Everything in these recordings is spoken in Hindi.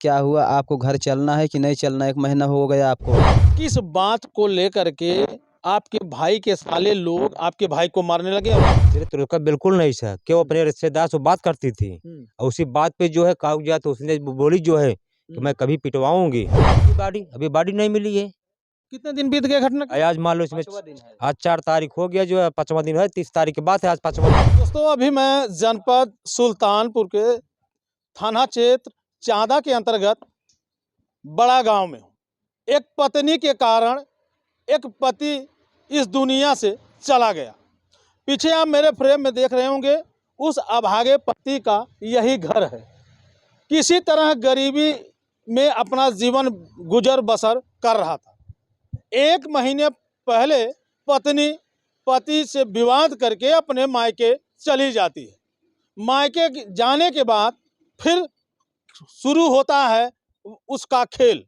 क्या हुआ, आपको घर चलना है कि नहीं चलना, 1 महीना हो गया आपको। किस बात को लेकर के आपके भाई के साले लोग आपके भाई को मारने लगे? चरित्र का बिल्कुल नहीं सर, क्यों अपने रिश्तेदार से बात करती थी और उसी बात पे जो है कागजात उसने बोली जो है कि मैं कभी पिटवाऊंगी। अभी बॉडी नहीं मिली है। कितने दिन बीत गए घटना के? आज मान लो इसमें आज 4 तारीख हो गया, जो है 5वां दिन है, 30 तारीख के बाद है, आज 5वां दिन। दोस्तों, अभी मैं जनपद सुल्तानपुर के थाना क्षेत्र चांदा के अंतर्गत बड़ा गांव में हूँ। एक पत्नी के कारण एक पति इस दुनिया से चला गया। पीछे आप मेरे फ्रेम में देख रहे होंगे, उस अभागे पति का यही घर है। किसी तरह गरीबी में अपना जीवन गुजर बसर कर रहा था। 1 महीने पहले पत्नी पति से विवाद करके अपने मायके चली जाती है। मायके जाने के बाद फिर शुरू होता है उसका खेल।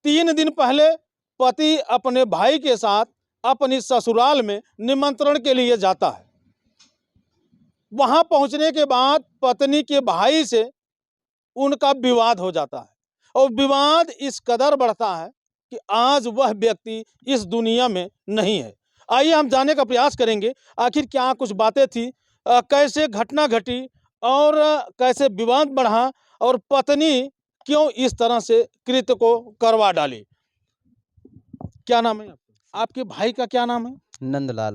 3 दिन पहले पति अपने भाई के साथ अपनी ससुराल में निमंत्रण के लिए जाता है। वहां पहुंचने के बाद पत्नी के भाई से उनका विवाद हो जाता है और विवाद इस कदर बढ़ता है कि आज वह व्यक्ति इस दुनिया में नहीं है। आइए हम जानने का प्रयास करेंगे आखिर क्या कुछ बातें थी, कैसे घटना घटी और कैसे विवाद बढ़ा और पत्नी क्यों इस तरह से कृत्य को करवा डाली। क्या नाम है आपका? आपके भाई का क्या नाम है? नंदलाल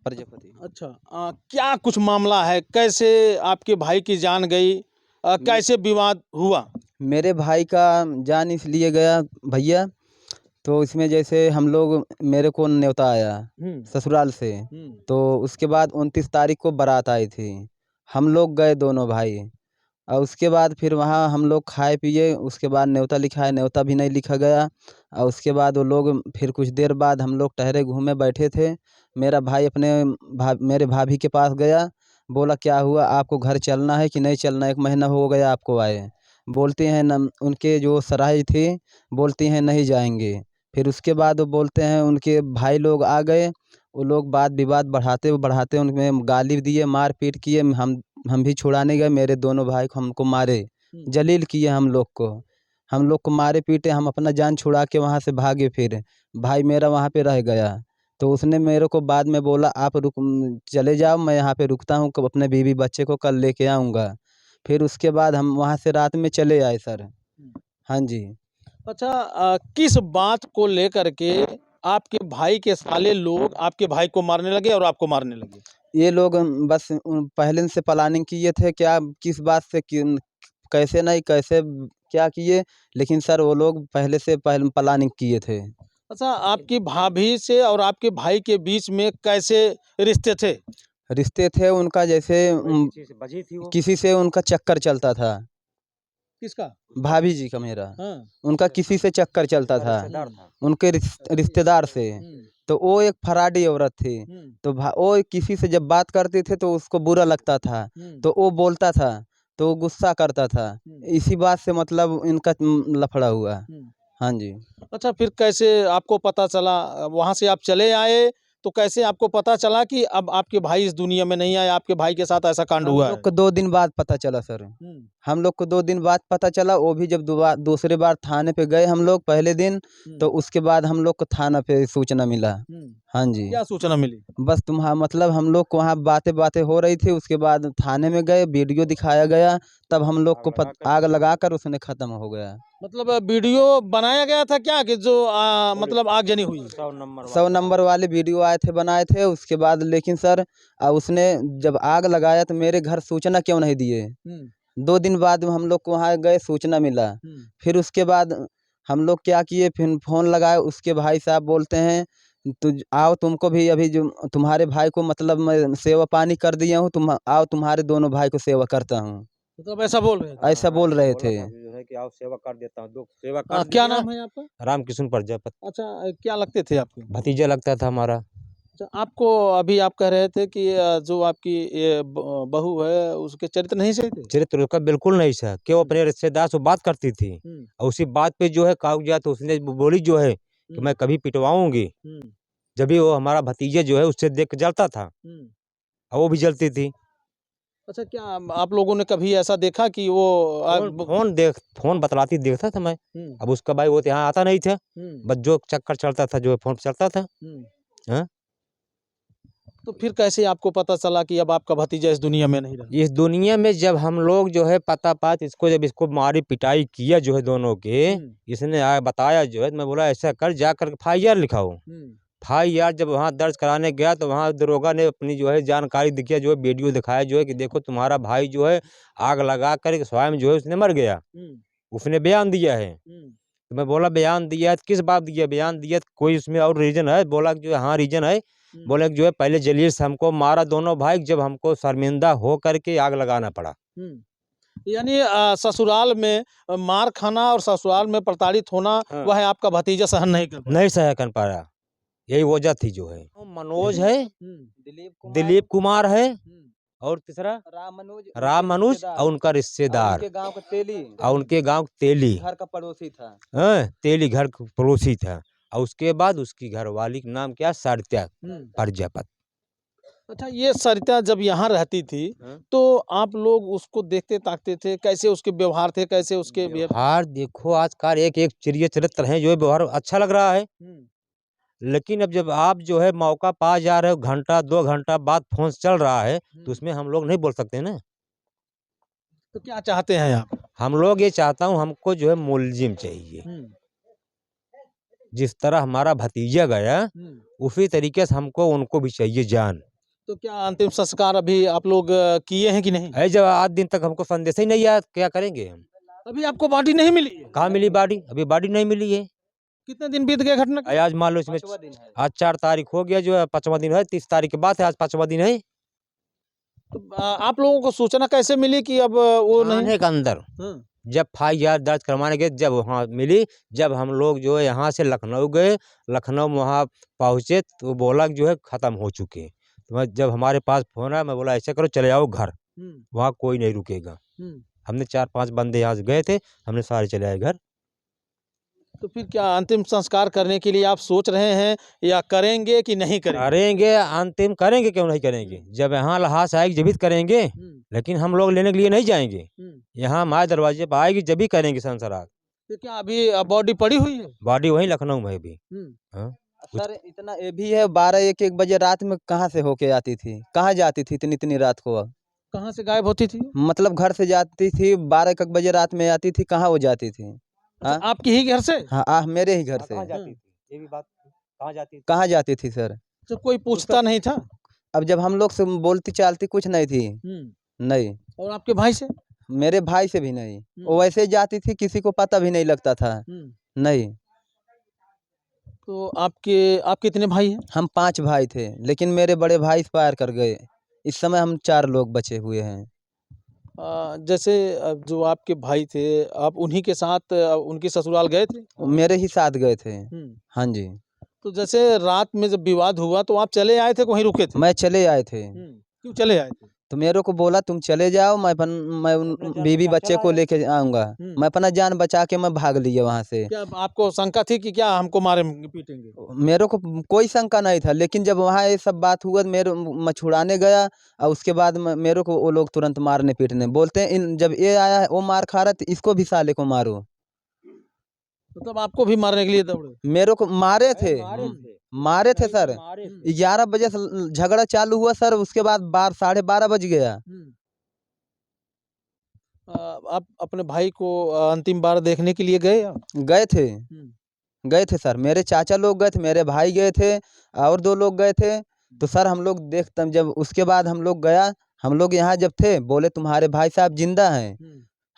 प्रजापति। अच्छा, क्या कुछ मामला है, कैसे आपके भाई की जान गई, कैसे विवाद हुआ? मेरे भाई का जान इसलिए गया भैया, तो इसमें जैसे हम लोग, मेरे को न्योता आया ससुराल से, तो उसके बाद 29 तारीख को बारात आई थी। हम लोग गए दोनों भाई, और उसके बाद फिर वहाँ हम लोग खाए पिए। उसके बाद न्योता लिखा है, न्योता भी नहीं लिखा गया। और उसके बाद वो लोग फिर कुछ देर बाद हम लोग टहरे घूमे बैठे थे। मेरा भाई अपने मेरे भाभी के पास गया, बोला क्या हुआ, आपको घर चलना है कि नहीं चलना, 1 महीना हो गया आपको आए। बोलते हैं न, उनके जो सराय थी, बोलती हैं नहीं जाएंगे। फिर उसके बाद वो बोलते हैं, उनके भाई लोग आ गए। वो लोग वाद विवाद बढ़ाते बढ़ाते उनमें गाली दिए, मार पीट किए। हम भी छुड़ाने गए, मेरे दोनों भाई को हमको मारे, जलील किए हम लोग को मारे पीटे। हम अपना जान छुड़ा के वहाँ से भागे। फिर भाई मेरा वहाँ पे रह गया, तो उसने मेरे को बाद में बोला आप चले जाओ, मैं यहाँ पे रुकता हूँ, अपने बीवी बच्चे को कल लेके आऊँगा। फिर उसके बाद हम वहाँ से रात में चले आए सर। हाँ जी। अच्छा, किस बात को लेकर के आपके भाई के साले लोग आपके भाई को मारने लगे और आपको मारने लगे? ये लोग बस पहले से प्लानिंग किए थे, क्या किस बात से कैसे नहीं कैसे क्या किए, लेकिन सर वो लोग पहले से प्लानिंग किए थे। अच्छा, आपकी भाभी से और आपके भाई के बीच में कैसे रिश्ते थे? रिश्ते थे उनका जैसे किसी से उनका चक्कर चलता था। किसका? भाभी जी का मेरा। हाँ। उनका किसी से चक्कर चलता था, उनके रिश्तेदार से। तो वो एक फराडी औरत थी, तो वो किसी से जब बात करते थे तो उसको बुरा लगता था, तो वो बोलता था, तो वो गुस्सा करता था। इसी बात से मतलब इनका लफड़ा हुआ। हाँ जी। अच्छा, फिर कैसे आपको पता चला, वहाँ से आप चले आए तो कैसे आपको पता चला कि अब आपके भाई इस दुनिया में नहीं आए, आपके भाई के साथ ऐसा कांड हुआ है? हम लोग को 2 दिन बाद पता चला सर। हम लोग को 2 दिन बाद पता चला, वो भी जब दूसरे बार थाने पे गए हम लोग पहले दिन, तो उसके बाद हम लोग को थाना पे सूचना मिला। हाँ जी। क्या सूचना मिली? बस मतलब हम लोग को वहाँ बातें हो रही थी, उसके बाद थाने में गए, वीडियो दिखाया गया, तब हम लोग को आग लगाकर उसने खत्म हो गया। मतलब वीडियो बनाया गया था क्या कि जो मतलब आगजनी हुई? 100 नंबर वाले वीडियो आए थे, बनाए थे। उसके बाद लेकिन सर उसने जब आग लगाया तो मेरे घर सूचना क्यों नहीं दिए? 2 दिन बाद हम लोग को वहाँ गए, सूचना मिला। फिर उसके बाद हम लोग क्या किए, फिर फ़ोन लगाए, उसके भाई साहब बोलते हैं तो आओ, तुमको भी अभी जो तुम्हारे भाई को मतलब मैं सेवा पानी कर दिया हूँ, तुम आओ, तुम्हारे दोनों भाई को सेवा करता हूँ। मतलब ऐसा बोल रहे थे? ऐसा बोल रहे थे। कि आओ सेवा कर देता हूँ, सेवा हाँ, क्या नाम है आपका? रामकिशन प्रजापति। अच्छा, क्या लगते थे आपके? भतीजा लगता था हमारा। अच्छा, आपको अभी आप कह रहे थे कि जो आपकी ये बहू है उसके चरित्र नहीं सही थे? चरित्र का बिल्कुल नहीं सर, क्यों अपने रिश्तेदार से बात करती थी और उसी बात पे जो है कागजात उसने बोली जो है कि मैं कभी पिटवाऊंगी। जब भी वो हमारा भतीजा जो है उससे देख के जलता था और वो भी जलती थी। अच्छा, क्या आप लोगों ने कभी ऐसा देखा कि वो फोन बतलाती देखता था मैं। अब उसका भाई वो तो यहाँ आता नहीं था, बस जो चक्कर चलता था जो फोन चलता था। हाँ? तो फिर कैसे आपको पता चला कि अब आपका भतीजा इस दुनिया में नहीं रहा? इस दुनिया में जब हम लोग जो है पता पात इसको जब इसको मारी पिटाई किया जो है दोनों के, इसने आया बताया जो है, मैं बोला ऐसा कर जा कर FIR लिखाओ। FIR जब वहाँ दर्ज कराने गया तो वहाँ दरोगा ने अपनी जो है जानकारी दिखाया, जो है वीडियो दिखाया जो है कि देखो तुम्हारा भाई जो है आग लगा कर स्वयं जो है उसने मर गया, उसने बयान दिया है। तो मैं बोला बयान दिया है तो किस बात दिया, बयान दिया तो कोई उसमें और रीजन है? बोला कि जो हाँ रीजन है। बोले कि जो है पहले जलील से हमको मारा दोनों भाई, जब हमको शर्मिंदा हो करके आग लगाना पड़ा। यानी ससुराल में मार खाना और ससुराल में प्रताड़ित होना, हाँ। वह आपका भतीजा सहन नहीं कर पाया। नहीं सह कर पाया, यही वजह थी जो है। मनोज है, दिलीप कुमार है, और तीसरा राम मनोज और उनका रिश्तेदार, गांव का तेली और उनके गांव तेली घर का पड़ोसी था। तेली घर का पड़ोसी था। और उसके बाद उसकी घरवाली का नाम क्या, सरिता प्रजापति। अच्छा, ये सरिता जब यहाँ रहती थी तो आप लोग उसको देखते ताकते थे, कैसे उसके व्यवहार थे, कैसे उसके व्यवहार देखो आजकल एक एक चिड़िया चरित्र है, जो है व्यवहार अच्छा लग रहा है। लेकिन अब जब आप जो है मौका पा जा रहे हो, घंटा 2 घंटा बाद फोन चल रहा है, तो उसमें हम लोग नहीं बोल सकते ना। तो क्या चाहते हैं आप? हम लोग ये चाहता हूँ, हमको जो है मुलजिम चाहिए। जिस तरह हमारा भतीजा गया उसी तरीके से हमको उनको भी चाहिए जान। तो क्या अंतिम संस्कार अभी आप लोग किए हैं कि नहीं? है जब आज दिन तक हमको संदेश ही नहीं आया, क्या करेंगे हम? अभी आपको बॉडी नहीं मिली है? कहाँ मिली बॉडी? अभी बॉडी नहीं मिली है। कितने दिन बीत गए घटना के? आज मान लो इसमें आज 4 तारीख हो गया, जो है 5वां दिन है, 30 तारीख के बाद है, आज 5वां दिन है। तो आप लोगों को सूचना कैसे मिली कि अब वो नहीं थाने के अंदर जब FIR दर्ज करवाने गए, जब वहाँ मिली, जब हम लोग जो है यहाँ से लखनऊ गए, लखनऊ में वहाँ पहुँचे तो बोला कि जो है ख़त्म हो चुके। तो मैं जब हमारे पास फोन आया, मैं बोला ऐसा करो चले आओ घर, वहाँ कोई नहीं रुकेगा। हमने 4-5 बंदे यहाँ से गए थे, हमने सारे चले आए घर। तो फिर क्या अंतिम संस्कार करने के लिए आप सोच रहे हैं या करेंगे कि नहीं करेंगे? करेंगे, अंतिम करेंगे, क्यों नहीं करेंगे? जब यहाँ लाश आएगी जब भी करेंगे, लेकिन हम लोग लेने के लिए नहीं जाएंगे। यहाँ हमारे दरवाजे पर आएगी जब भी करेंगे संस्कार। तो क्या अभी बॉडी पड़ी हुई है? बॉडी वहीं लखनऊ में अभी। सर इतना ये भी है, 12-1 बजे रात में कहाँ से होके आती थी, कहाँ जाती थी इतनी रात को? कहाँ से गायब होती थी? मतलब घर से जाती थी, 12-1 बजे रात में आती थी, कहाँ वो जाती थी? अच्छा, आपकी ही घर से? हाँ, मेरे ही घर से। कहाँ जाती थी? ये भी बात, कहाँ जाती थी सर? तो कोई पूछता नहीं था? अब जब हम लोग से बोलती चालती कुछ नहीं थी। नहीं। और आपके भाई से? मेरे भाई से भी नहीं, वो वैसे जाती थी, किसी को पता भी नहीं लगता था। नहीं। तो आप कितने भाई हैं? हम 5 भाई थे, लेकिन मेरे बड़े भाई एक्सपायर कर गए। इस समय हम 4 लोग बचे हुए हैं। जैसे जो आपके भाई थे, आप उन्हीं के साथ उनकी ससुराल गए थे? मेरे ही साथ गए थे। हाँ जी। तो जैसे रात में जब विवाद हुआ तो आप चले आए थे, वहीं रुके थे? मैं चले आए थे। क्यों चले आए थे? तो मेरे को बोला तुम चले जाओ, मैं उन बीवी बच्चे को लेके आऊंगा। मैं अपना जान बचा के मैं भाग लिया वहाँ से। क्या आपको शंका थी कि क्या हमको मारेंगे पीटेंगे? मेरे को कोई शंका नहीं था, लेकिन जब वहाँ ये सब बात हुआ, मैं छुड़ाने गया और उसके बाद मेरे को वो लोग तुरंत मारने पीटने बोलते हैं। जब ये आया है वो मार खा रहा तो इसको भी साले को मारो। मतलब आपको भी मारने के लिए दौड़े? मेरे को मारे थे सर। 11 बजे से झगड़ा चालू हुआ सर, उसके बाद 12-12:30 बज गया। आप अपने भाई को अंतिम बार देखने के लिए गए? गए थे सर। मेरे चाचा लोग गए थे, मेरे भाई गए थे और 2 लोग गए थे। तो सर हम लोग देखते, जब उसके बाद हम लोग गया, हम लोग यहाँ जब थे बोले तुम्हारे भाई साहब जिंदा हैं।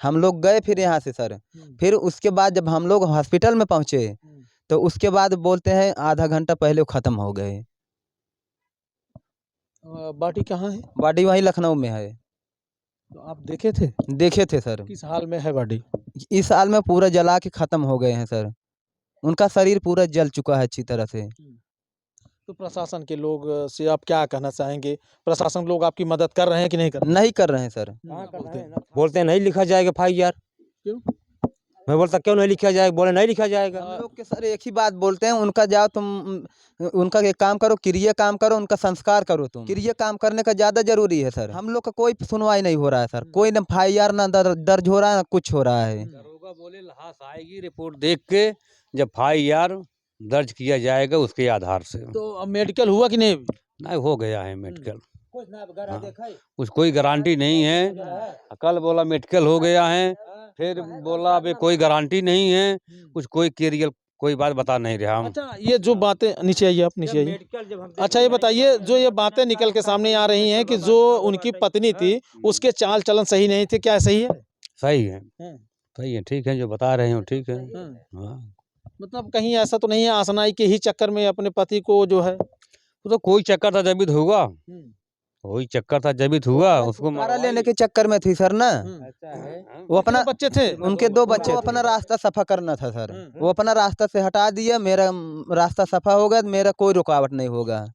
हम लोग गए फिर यहाँ से सर। फिर उसके बाद जब हम लोग हॉस्पिटल में पहुँचे तो उसके बाद बोलते हैं आधा घंटा पहले वो ख़त्म हो गए। बॉडी कहाँ है? बॉडी वहीं लखनऊ में है। तो आप देखे थे? देखे थे सर। किस हाल में है बॉडी? इस हाल में पूरा जला के ख़त्म हो गए हैं सर। उनका शरीर पूरा जल चुका है अच्छी तरह से। तो प्रशासन के लोग से आप क्या कहना चाहेंगे? प्रशासन लोग आपकी मदद कर रहे हैं कि नहीं कर रहे? नहीं कर रहे हैं सर। बोलते हैं नहीं लिखा जाएगा FIR। क्यों? मैं बोलता क्यों नहीं लिखा जाएगा, बोले नहीं लिखा जाएगा। हम लोग के सर एक ही बात बोलते हैं, उनका जाओ तुम, उनका एक काम करो, क्रिया काम करो, उनका संस्कार करो, तुम क्रिया काम करने का ज्यादा जरूरी है सर। हम लोग का कोई सुनवाई नहीं हो रहा है सर, कोई न FIR ना दर्ज हो रहा है, ना कुछ हो रहा है। दरोगा बोले लाश आएगी, रिपोर्ट देख के जब FIR दर्ज किया जाएगा उसके आधार से। तो अब मेडिकल हुआ कि नहीं? नहीं, हो गया है मेडिकल। कुछ कोई गारंटी नहीं है। कल बोला मेडिकल हो गया है, फिर बोला अबे कोई गारंटी नहीं है, कुछ कोई क्लियर कोई बात बता नहीं रहा हम। अच्छा, ये जो बातें, नीचे आइए आप, नीचे आइए। अच्छा, ये बताइए, जो ये बातें निकल के सामने आ रही हैं कि जो उनकी पत्नी थी उसके चाल चलन सही नहीं थे, क्या सही है? सही है, सही है, ठीक है, जो बता रहे हो ठीक है। हाँ। मतलब कहीं ऐसा तो नहीं है आसनाई के ही चक्कर में अपने पति को जो है? वो तो कोई चक्कर था जब हुआ, कोई चक्कर था जब हुआ, उसको मारा लेने के चक्कर में थी सर ना। वो अपना बच्चे थे, उनके 2 बच्चे, वो अपना रास्ता सफा करना था सर। वो अपना रास्ता से हटा दिया, मेरा रास्ता सफा हो गया, मेरा कोई रुकावट नहीं होगा।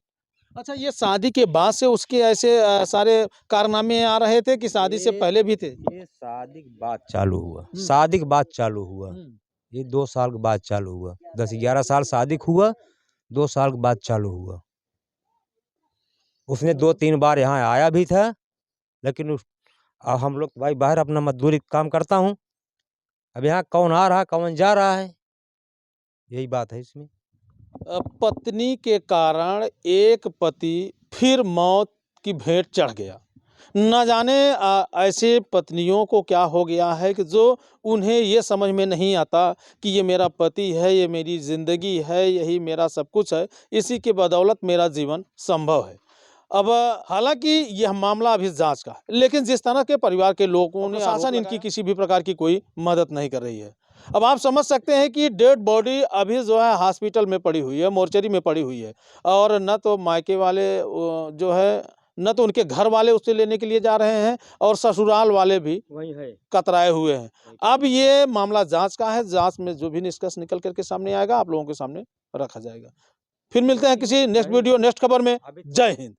अच्छा, ये शादी के बाद से उसके ऐसे सारे कारनामे आ रहे थे कि शादी से पहले भी थे? ये शादी के बाद चालू हुआ, शादी के बाद चालू हुआ, ये 2 साल के बाद चालू हुआ। 10-11 साल शादी हुआ, 2 साल के बाद चालू हुआ। उसने 2-3 बार यहाँ आया भी था, लेकिन हम लोग भाई बाहर अपना मजदूरी काम करता हूँ, अब यहाँ कौन आ रहा कौन जा रहा है, यही बात है इसमें। पत्नी के कारण एक पति फिर मौत की भेंट चढ़ गया। न जाने ऐसे पत्नियों को क्या हो गया है कि जो उन्हें ये समझ में नहीं आता कि ये मेरा पति है, ये मेरी ज़िंदगी है, यही मेरा सब कुछ है, इसी के बदौलत मेरा जीवन संभव है। अब हालांकि यह मामला अभी जांच का है, लेकिन जिस तरह के परिवार के लोगों ने, प्रशासन इनकी किसी भी प्रकार की कोई मदद नहीं कर रही है। अब आप समझ सकते हैं कि डेड बॉडी अभी जो है हॉस्पिटल में पड़ी हुई है, मोर्चरी में पड़ी हुई है, और न तो मायके वाले जो है, न तो उनके घर वाले उससे लेने के लिए जा रहे हैं, और ससुराल वाले भी वही है, कतराए हुए हैं। अब ये मामला जांच का है, जांच में जो भी निष्कर्ष निकल करके सामने आएगा आप लोगों के सामने रखा जाएगा। फिर मिलते हैं किसी नेक्स्ट वीडियो, नेक्स्ट खबर में। जय हिंद।